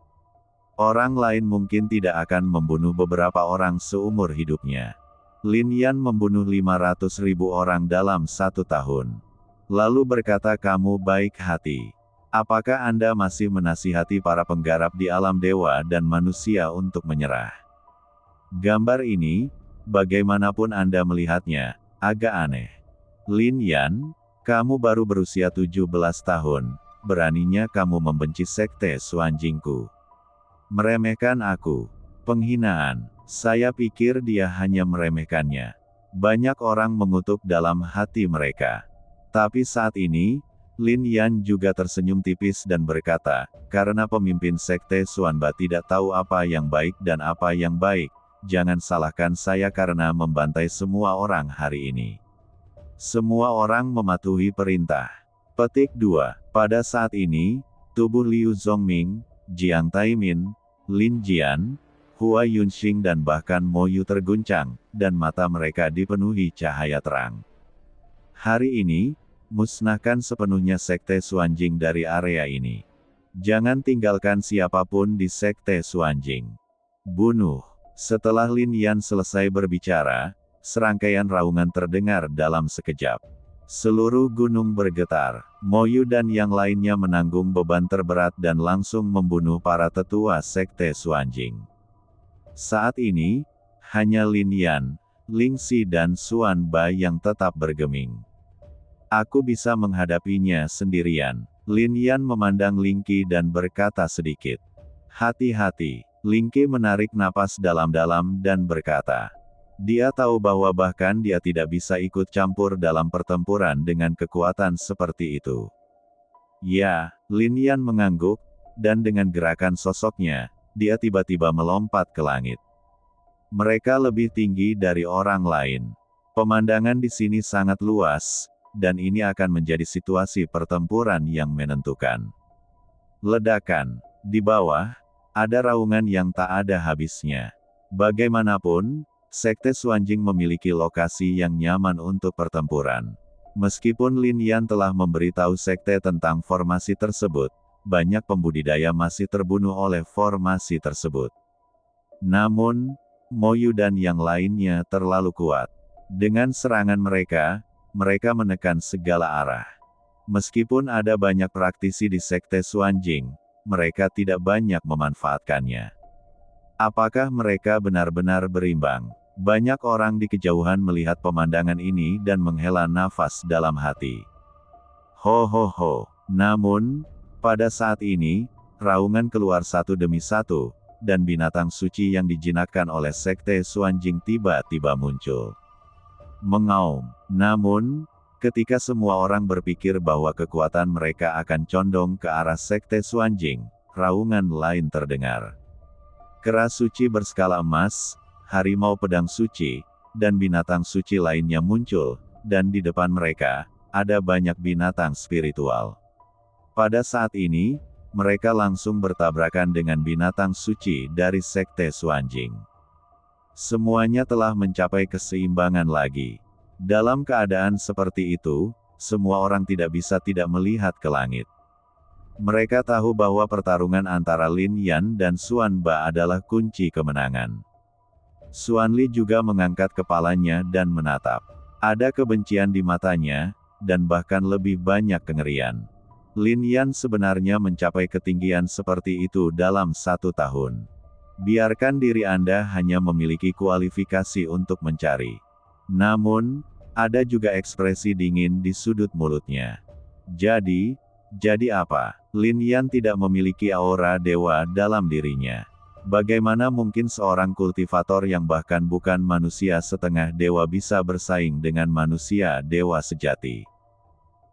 [SPEAKER 2] Orang lain mungkin tidak akan membunuh beberapa orang seumur hidupnya. Lin Yan membunuh 500.000 orang dalam 1 tahun. Lalu berkata kamu baik hati. Apakah Anda masih menasihati para penggarap di alam dewa dan manusia untuk menyerah? Gambar ini, bagaimanapun Anda melihatnya, agak aneh. Lin Yan, kamu baru berusia 17 tahun, beraninya kamu membenci sekte Xuanjingku. Meremehkan aku. Penghinaan. Saya pikir dia hanya meremehkannya. Banyak orang mengutuk dalam hati mereka. Tapi saat ini, Lin Yan juga tersenyum tipis dan berkata, karena pemimpin sekte Xuanba tidak tahu apa yang baik dan apa yang baik, jangan salahkan saya karena membantai semua orang hari ini. Semua orang mematuhi perintah. Petik 2. Pada saat ini, tubuh Liu Zongming, Jiang Taimin, Lin Jian, Hua Yunxing dan bahkan Mo Yu terguncang, dan mata mereka dipenuhi cahaya terang. Hari ini, musnahkan sepenuhnya sekte Xuanjing dari area ini. Jangan tinggalkan siapapun di sekte Xuanjing. Bunuh. Setelah Lin Yan selesai berbicara, serangkaian raungan terdengar dalam sekejap. Seluruh gunung bergetar. Mo Yu dan yang lainnya menanggung beban terberat dan langsung membunuh para tetua sekte Xuanjing. Saat ini, hanya Lin Yan, Ling Xi dan Xuan Ba yang tetap bergeming. Aku bisa menghadapinya sendirian. Lin Yan memandang Ling Qi dan berkata sedikit. Hati-hati. Ling Qi menarik napas dalam-dalam dan berkata. Dia tahu bahwa bahkan dia tidak bisa ikut campur dalam pertempuran dengan kekuatan seperti itu. Ya, Lin Yan mengangguk, dan dengan gerakan sosoknya, dia tiba-tiba melompat ke langit. Mereka lebih tinggi dari orang lain. Pemandangan di sini sangat luas, dan ini akan menjadi situasi pertempuran yang menentukan. Ledakan. Di bawah, ada raungan yang tak ada habisnya. Bagaimanapun, sekte Xuanjing memiliki lokasi yang nyaman untuk pertempuran. Meskipun Lin Yan telah memberitahu sekte tentang formasi tersebut, banyak pembudidaya masih terbunuh oleh formasi tersebut. Namun, Moyu dan yang lainnya terlalu kuat. Dengan serangan mereka, mereka menekan segala arah. Meskipun ada banyak praktisi di Sekte Xuanjing, mereka tidak banyak memanfaatkannya. Apakah mereka benar-benar berimbang? Banyak orang di kejauhan melihat pemandangan ini dan menghela nafas dalam hati. Ho ho ho. Namun, pada saat ini, raungan keluar satu demi satu, dan binatang suci yang dijinakkan oleh Sekte Xuanjing tiba-tiba muncul. Mengaum. Namun, ketika semua orang berpikir bahwa kekuatan mereka akan condong ke arah Sekte Xuanjing, raungan lain terdengar. Kera suci berskala emas, harimau pedang suci, dan binatang suci lainnya muncul, dan di depan mereka, ada banyak binatang spiritual. Pada saat ini, mereka langsung bertabrakan dengan binatang suci dari Sekte Xuanjing. Semuanya telah mencapai keseimbangan lagi. Dalam keadaan seperti itu, semua orang tidak bisa tidak melihat ke langit. Mereka tahu bahwa pertarungan antara Lin Yan dan Xuan Ba adalah kunci kemenangan. Xuan Li juga mengangkat kepalanya dan menatap. Ada kebencian di matanya, dan bahkan lebih banyak kengerian. Lin Yan sebenarnya mencapai ketinggian seperti itu dalam 1 tahun. Biarkan diri Anda hanya memiliki kualifikasi untuk mencari. Namun, ada juga ekspresi dingin di sudut mulutnya. Jadi apa? Lin Yan tidak memiliki aura dewa dalam dirinya. Bagaimana mungkin seorang kultivator yang bahkan bukan manusia setengah dewa bisa bersaing dengan manusia dewa sejati?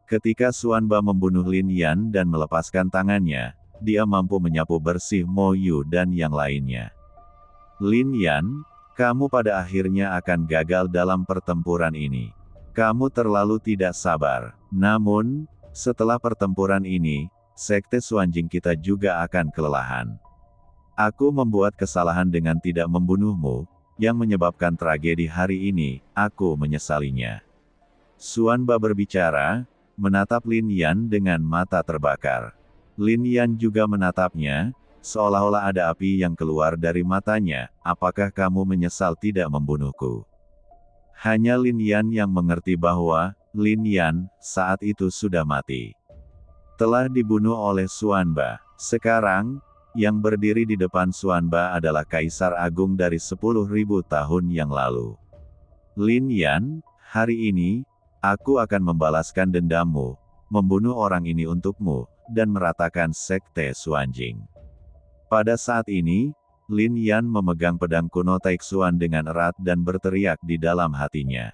[SPEAKER 2] Ketika Xuan Ba membunuh Lin Yan dan melepaskan tangannya, dia mampu menyapu bersih Mo Yu dan yang lainnya. Lin Yan, kamu pada akhirnya akan gagal dalam pertempuran ini. Kamu terlalu tidak sabar. Namun, setelah pertempuran ini, Sekte Xuanjing kita juga akan kelelahan. Aku membuat kesalahan dengan tidak membunuhmu, yang menyebabkan tragedi hari ini, aku menyesalinya. Xuan Ba berbicara, menatap Lin Yan dengan mata terbakar. Lin Yan juga menatapnya, seolah-olah ada api yang keluar dari matanya. Apakah kamu menyesal tidak membunuhku? Hanya Lin Yan yang mengerti bahwa Lin Yan saat itu sudah mati. Telah dibunuh oleh Xuan Ba. Sekarang, yang berdiri di depan Xuan Ba adalah Kaisar Agung dari 10.000 tahun yang lalu. Lin Yan, hari ini, aku akan membalaskan dendammu, membunuh orang ini untukmu, dan meratakan Sekte Xuanjing. Pada saat ini, Lin Yan memegang pedang kuno Taixuan dengan erat dan berteriak di dalam hatinya.